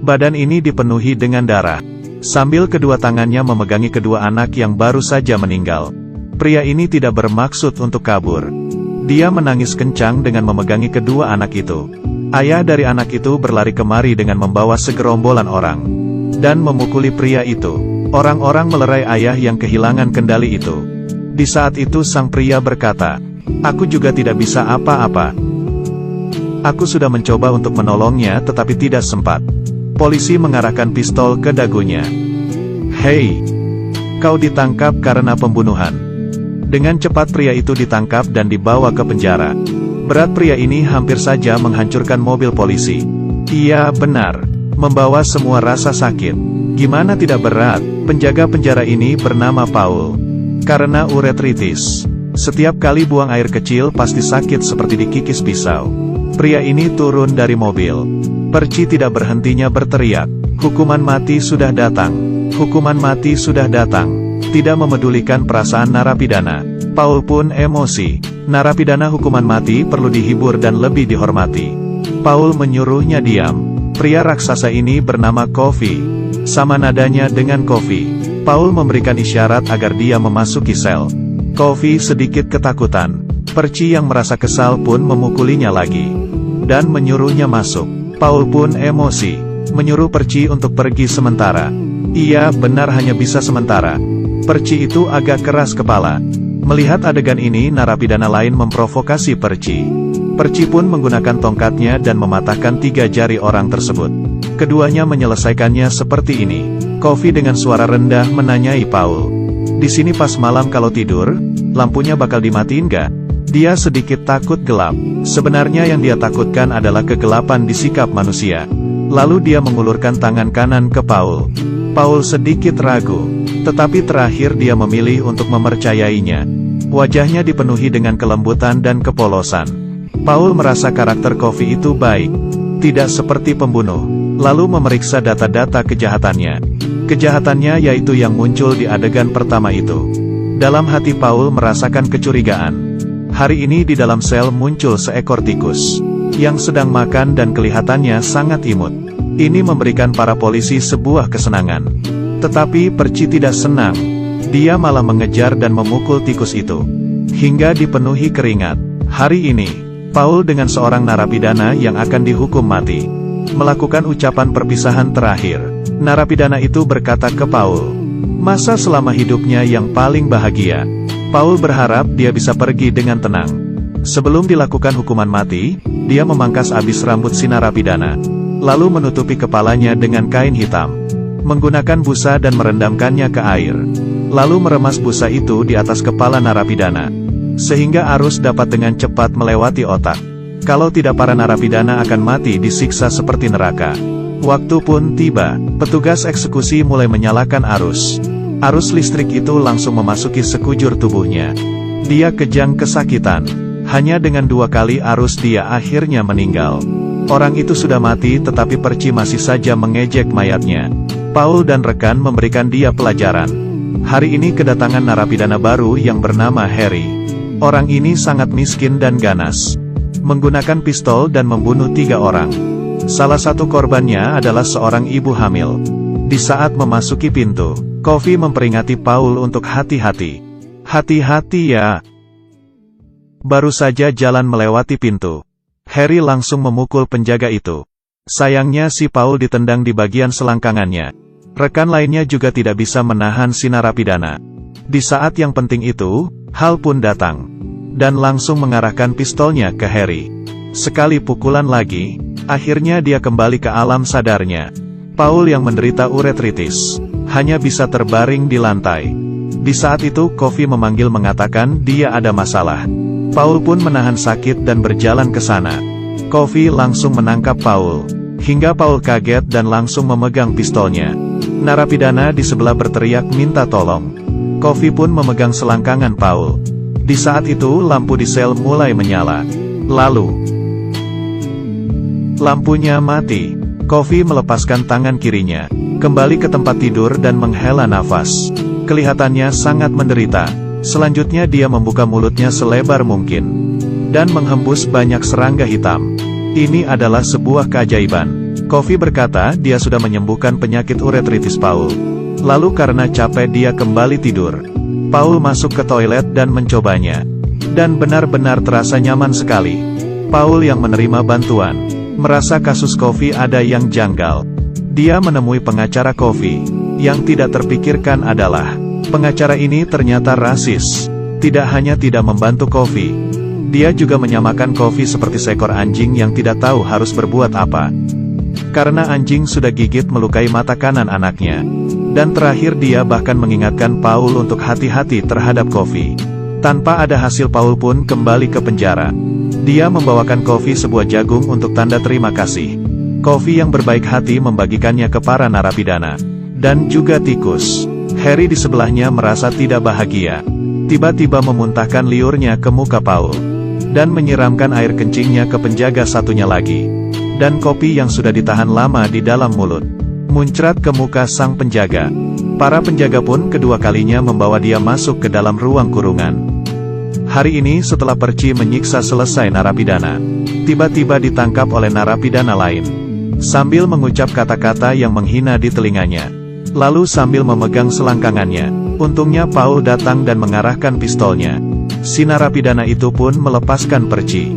Badan ini dipenuhi dengan darah. Sambil kedua tangannya memegangi kedua anak yang baru saja meninggal. Pria ini tidak bermaksud untuk kabur. Dia menangis kencang dengan memegangi kedua anak itu. Ayah dari anak itu berlari kemari dengan membawa segerombolan orang. Dan memukuli pria itu. Orang-orang melerai ayah yang kehilangan kendali itu. Di saat itu sang pria berkata, "Aku juga tidak bisa apa-apa. Aku sudah mencoba untuk menolongnya tetapi tidak sempat." Polisi mengarahkan pistol ke dagunya. "Hei, kau ditangkap karena pembunuhan." Dengan cepat pria itu ditangkap dan dibawa ke penjara. Berat pria ini hampir saja menghancurkan mobil polisi. Iya, benar. Membawa semua rasa sakit. Gimana tidak berat? Penjaga penjara ini bernama Paul. Karena uretritis. Setiap kali buang air kecil pasti sakit seperti dikikis pisau. Pria ini turun dari mobil. Perci tidak berhentinya berteriak. Hukuman mati sudah datang. Hukuman mati sudah datang. Tidak memedulikan perasaan narapidana. Paul pun emosi. Narapidana hukuman mati perlu dihibur dan lebih dihormati. Paul menyuruhnya diam. Pria raksasa ini bernama Coffee. Sama nadanya dengan Coffee. Paul memberikan isyarat agar dia memasuki sel. Coffee sedikit ketakutan. Perci yang merasa kesal pun memukulinya lagi. Dan menyuruhnya masuk. Paul pun emosi. Menyuruh Perci untuk pergi sementara. Iya, benar hanya bisa sementara. Perci itu agak keras kepala. Melihat adegan ini narapidana lain memprovokasi Perci. Perci pun menggunakan tongkatnya dan mematahkan 3 jari orang tersebut. Keduanya menyelesaikannya seperti ini. Coffee dengan suara rendah menanyai Paul. "Di sini pas malam kalau tidur, lampunya bakal dimatiin gak?" Dia sedikit takut gelap. Sebenarnya yang dia takutkan adalah kegelapan di sikap manusia. Lalu dia mengulurkan tangan kanan ke Paul. Paul sedikit ragu. Tetapi terakhir dia memilih untuk mempercayainya. Wajahnya dipenuhi dengan kelembutan dan kepolosan. Paul merasa karakter Coffee itu baik. Tidak seperti pembunuh. Lalu memeriksa data-data kejahatannya. Kejahatannya yaitu yang muncul di adegan pertama itu. Dalam hati Paul merasakan kecurigaan. Hari ini di dalam sel muncul seekor tikus. Yang sedang makan dan kelihatannya sangat imut. Ini memberikan para polisi sebuah kesenangan. Tetapi Perci tidak senang. Dia malah mengejar dan memukul tikus itu. Hingga dipenuhi keringat. Hari ini, Paul dengan seorang narapidana yang akan dihukum mati. Melakukan ucapan perpisahan terakhir. Narapidana itu berkata ke Paul. Masa selama hidupnya yang paling bahagia. Paul berharap dia bisa pergi dengan tenang. Sebelum dilakukan hukuman mati, dia memangkas abis rambut si narapidana. Lalu menutupi kepalanya dengan kain hitam. Menggunakan busa dan merendamkannya ke air. Lalu meremas busa itu di atas kepala narapidana. Sehingga arus dapat dengan cepat melewati otak. Kalau tidak para narapidana akan mati disiksa seperti neraka. Waktu pun tiba, petugas eksekusi mulai menyalakan arus. Arus listrik itu langsung memasuki sekujur tubuhnya. Dia kejang kesakitan. Hanya dengan 2 kali arus dia akhirnya meninggal. Orang itu sudah mati tetapi Perci masih saja mengejek mayatnya. Paul dan rekan memberikan dia pelajaran. Hari ini kedatangan narapidana baru yang bernama Harry. Orang ini sangat miskin dan ganas. Menggunakan pistol dan membunuh 3 orang. Salah satu korbannya adalah seorang ibu hamil. Di saat memasuki pintu, Coffee memperingati Paul untuk hati-hati. Hati-hati ya. Baru saja jalan melewati pintu. Harry langsung memukul penjaga itu. Sayangnya si Paul ditendang di bagian selangkangannya. Rekan lainnya juga tidak bisa menahan si narapidana. Di saat yang penting itu, Hal pun datang. Dan langsung mengarahkan pistolnya ke Harry. Sekali pukulan lagi, akhirnya dia kembali ke alam sadarnya. Paul yang menderita uretritis, hanya bisa terbaring di lantai. Di saat itu Coffee memanggil mengatakan dia ada masalah. Paul pun menahan sakit dan berjalan ke sana. Coffee langsung menangkap Paul. Hingga Paul kaget dan langsung memegang pistolnya. Narapidana di sebelah berteriak minta tolong. Coffee pun memegang selangkangan Paul. Di saat itu lampu di sel mulai menyala. Lalu, lampunya mati. Coffee melepaskan tangan kirinya, kembali ke tempat tidur dan menghela nafas. Kelihatannya sangat menderita. Selanjutnya dia membuka mulutnya selebar mungkin. Dan menghembus banyak serangga hitam. Ini adalah sebuah keajaiban. Kofi berkata dia sudah menyembuhkan penyakit uretritis Paul. Lalu karena capek dia kembali tidur. Paul masuk ke toilet dan mencobanya. Dan benar-benar terasa nyaman sekali. Paul yang menerima bantuan, merasa kasus Kofi ada yang janggal. Dia menemui pengacara Kofi. Yang tidak terpikirkan adalah, pengacara ini ternyata rasis. Tidak hanya tidak membantu Kofi, dia juga menyamakan Kofi seperti seekor anjing yang tidak tahu harus berbuat apa. Karena anjing sudah gigit melukai mata kanan anaknya. Dan terakhir dia bahkan mengingatkan Paul untuk hati-hati terhadap Kofi. Tanpa ada hasil Paul pun kembali ke penjara. Dia membawakan Kofi sebuah jagung untuk tanda terima kasih. Kofi yang berbaik hati membagikannya ke para narapidana. Dan juga tikus. Harry di sebelahnya merasa tidak bahagia. Tiba-tiba memuntahkan liurnya ke muka Paul. Dan menyiramkan air kencingnya ke penjaga satunya lagi. Dan kopi yang sudah ditahan lama di dalam mulut muncrat ke muka sang penjaga. Para penjaga pun kedua kalinya membawa dia masuk ke dalam ruang kurungan. Hari ini setelah Perci menyiksa selesai narapidana, tiba-tiba ditangkap oleh narapidana lain. Sambil mengucap kata-kata yang menghina di telinganya. Lalu sambil memegang selangkangannya, untungnya Paul datang dan mengarahkan pistolnya. Si narapidana itu pun melepaskan Perci.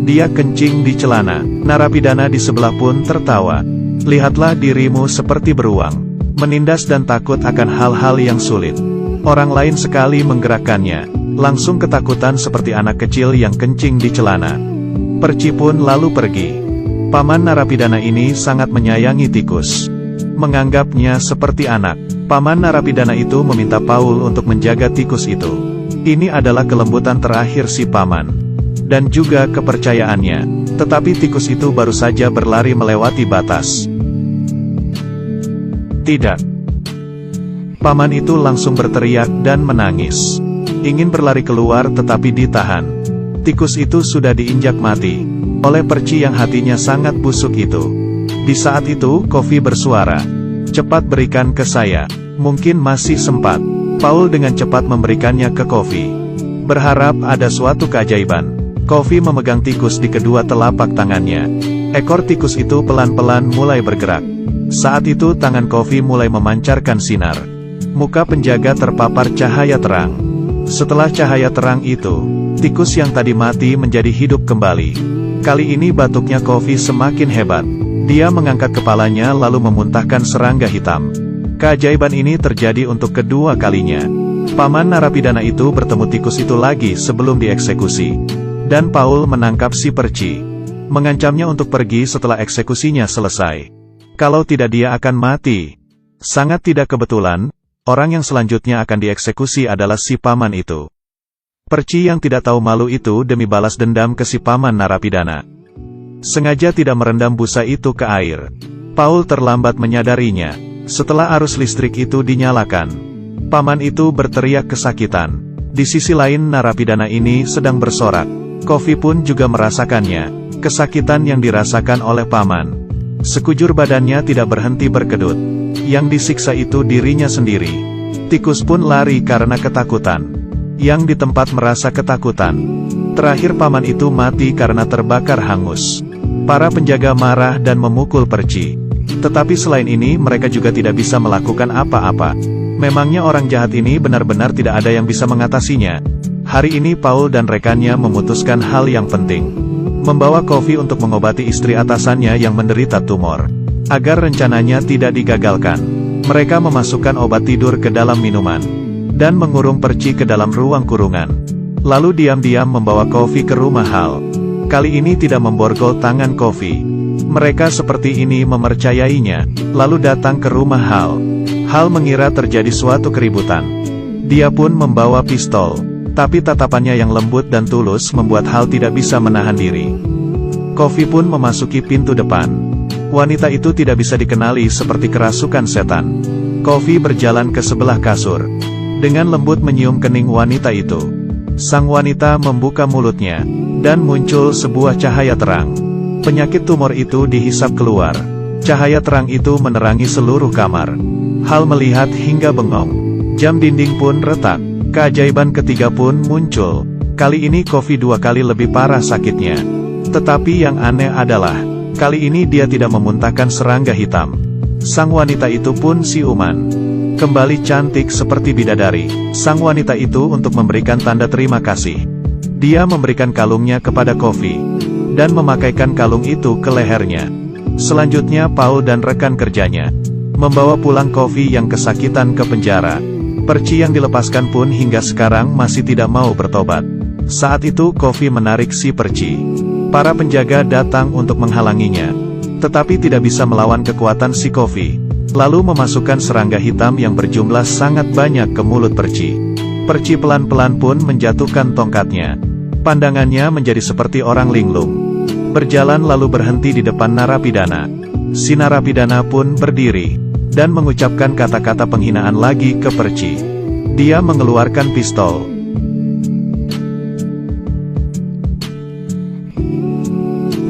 Dia kencing di celana. Narapidana di sebelah pun tertawa. Lihatlah dirimu seperti beruang, menindas dan takut akan hal-hal yang sulit. Orang lain sekali menggerakkannya, langsung ketakutan seperti anak kecil yang kencing di celana. Perci pun lalu pergi. Paman narapidana ini sangat menyayangi tikus. Menganggapnya seperti anak. Paman narapidana itu meminta Paul untuk menjaga tikus itu. Ini adalah kelembutan terakhir si paman. Dan juga kepercayaannya. Tetapi tikus itu baru saja berlari melewati batas. Tidak. Paman itu langsung berteriak dan menangis. Ingin berlari keluar tetapi ditahan. Tikus itu sudah diinjak mati oleh Perci yang hatinya sangat busuk itu. Di saat itu, Kofi bersuara. Cepat berikan ke saya. Mungkin masih sempat. Paul dengan cepat memberikannya ke Kofi. Berharap ada suatu keajaiban. Kofi memegang tikus di kedua telapak tangannya. Ekor tikus itu pelan-pelan mulai bergerak. Saat itu tangan Kofi mulai memancarkan sinar. Muka penjaga terpapar cahaya terang. Setelah cahaya terang itu, tikus yang tadi mati menjadi hidup kembali. Kali ini batuknya Kofi semakin hebat. Dia mengangkat kepalanya lalu memuntahkan serangga hitam. Keajaiban ini terjadi untuk kedua kalinya. Paman narapidana itu bertemu tikus itu lagi sebelum dieksekusi. Dan Paul menangkap si Perci. Mengancamnya untuk pergi setelah eksekusinya selesai. Kalau tidak dia akan mati. Sangat tidak kebetulan, orang yang selanjutnya akan dieksekusi adalah si paman itu. Perci yang tidak tahu malu itu demi balas dendam ke si paman narapidana. Sengaja tidak merendam busa itu ke air. Paul terlambat menyadarinya. Setelah arus listrik itu dinyalakan, paman itu berteriak kesakitan. Di sisi lain narapidana ini sedang bersorak. Kofi pun juga merasakannya, kesakitan yang dirasakan oleh paman. Sekujur badannya tidak berhenti berkedut. Yang disiksa itu dirinya sendiri. Tikus pun lari karena ketakutan. Yang di tempat merasa ketakutan. Terakhir paman itu mati karena terbakar hangus. Para penjaga marah dan memukul Perci. Tetapi selain ini mereka juga tidak bisa melakukan apa-apa. Memangnya orang jahat ini benar-benar tidak ada yang bisa mengatasinya. Hari ini Paul dan rekannya memutuskan hal yang penting. Membawa Kofi untuk mengobati istri atasannya yang menderita tumor. Agar rencananya tidak digagalkan. Mereka memasukkan obat tidur ke dalam minuman. Dan mengurung Perci ke dalam ruang kurungan. Lalu diam-diam membawa Kofi ke rumah Hal. Kali ini tidak memborgol tangan Kofi. Mereka seperti ini mempercayainya. Lalu datang ke rumah Hal. Hal mengira terjadi suatu keributan. Dia pun membawa pistol. Tapi tatapannya yang lembut dan tulus membuat Hal tidak bisa menahan diri. Kofi pun memasuki pintu depan. Wanita itu tidak bisa dikenali seperti kerasukan setan. Kofi berjalan ke sebelah kasur. Dengan lembut menyium kening wanita itu. Sang wanita membuka mulutnya. Dan muncul sebuah cahaya terang. Penyakit tumor itu dihisap keluar. Cahaya terang itu menerangi seluruh kamar. Hal melihat hingga bengong. Jam dinding pun retak. Keajaiban ketiga pun muncul. Kali ini Kofi 2 kali lebih parah sakitnya. Tetapi yang aneh adalah, Kali ini dia tidak memuntahkan serangga hitam. Sang wanita itu pun siuman. Kembali cantik seperti bidadari. Sang wanita itu untuk memberikan tanda terima kasih. Dia memberikan kalungnya kepada Coffee, dan memakaikan kalung itu ke lehernya. Selanjutnya Paul dan rekan kerjanya membawa pulang Coffee yang kesakitan ke penjara. Perci yang dilepaskan pun hingga sekarang masih tidak mau bertobat. Saat itu Coffee menarik si Perci. Para penjaga datang untuk menghalanginya, tetapi tidak bisa melawan kekuatan si Coffee. Lalu memasukkan serangga hitam yang berjumlah sangat banyak ke mulut Perci. Perci pelan-pelan pun menjatuhkan tongkatnya. Pandangannya menjadi seperti orang linglung. Berjalan lalu berhenti di depan narapidana. Si narapidana pun berdiri, dan mengucapkan kata-kata penghinaan lagi ke Perci. Dia mengeluarkan pistol.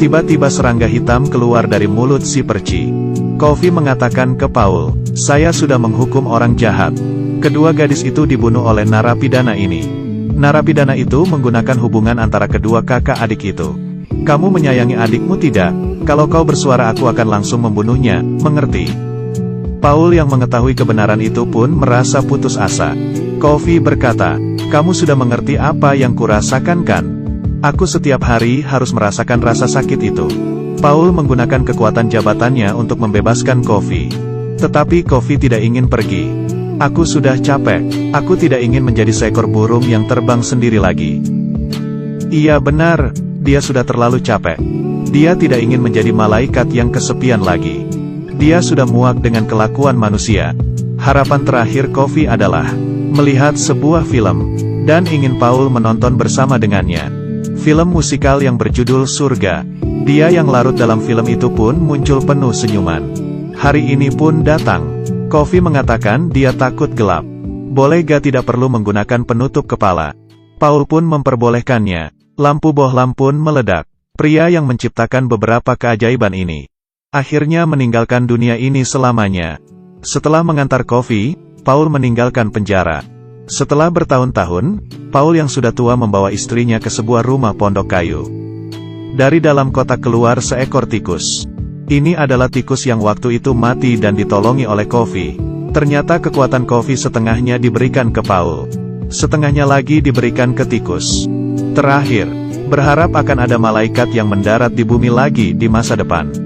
Tiba-tiba serangga hitam keluar dari mulut si Perci. Coffee mengatakan ke Paul, "Saya sudah menghukum orang jahat." Kedua gadis itu dibunuh oleh narapidana ini. Narapidana itu menggunakan hubungan antara kedua kakak adik itu. "Kamu menyayangi adikmu tidak? Kalau kau bersuara aku akan langsung membunuhnya, mengerti?" Paul yang mengetahui kebenaran itu pun merasa putus asa. Coffee berkata, "Kamu sudah mengerti apa yang kurasakan kan? Aku setiap hari harus merasakan rasa sakit itu." Paul menggunakan kekuatan jabatannya untuk membebaskan Coffee. Tetapi Coffee tidak ingin pergi. "Aku sudah capek. Aku tidak ingin menjadi seekor burung yang terbang sendiri lagi." Iya benar, dia sudah terlalu capek. Dia tidak ingin menjadi malaikat yang kesepian lagi. Dia sudah muak dengan kelakuan manusia. Harapan terakhir Coffee adalah melihat sebuah film, dan ingin Paul menonton bersama dengannya. Film musikal yang berjudul Surga. Dia yang larut dalam film itu pun muncul penuh senyuman. Hari ini pun datang. Coffee mengatakan dia takut gelap. Boleh gak tidak perlu menggunakan penutup kepala? Paul pun memperbolehkannya. Lampu bohlam pun meledak. Pria yang menciptakan beberapa keajaiban ini akhirnya meninggalkan dunia ini selamanya. Setelah mengantar Coffee, Paul meninggalkan penjara. Setelah bertahun-tahun, Paul yang sudah tua membawa istrinya ke sebuah rumah pondok kayu. Dari dalam kotak keluar seekor tikus. Ini adalah tikus yang waktu itu mati dan ditolongi oleh Coffee. Ternyata kekuatan Coffee setengahnya diberikan ke Paul. Setengahnya lagi diberikan ke tikus. Terakhir, berharap akan ada malaikat yang mendarat di bumi lagi di masa depan.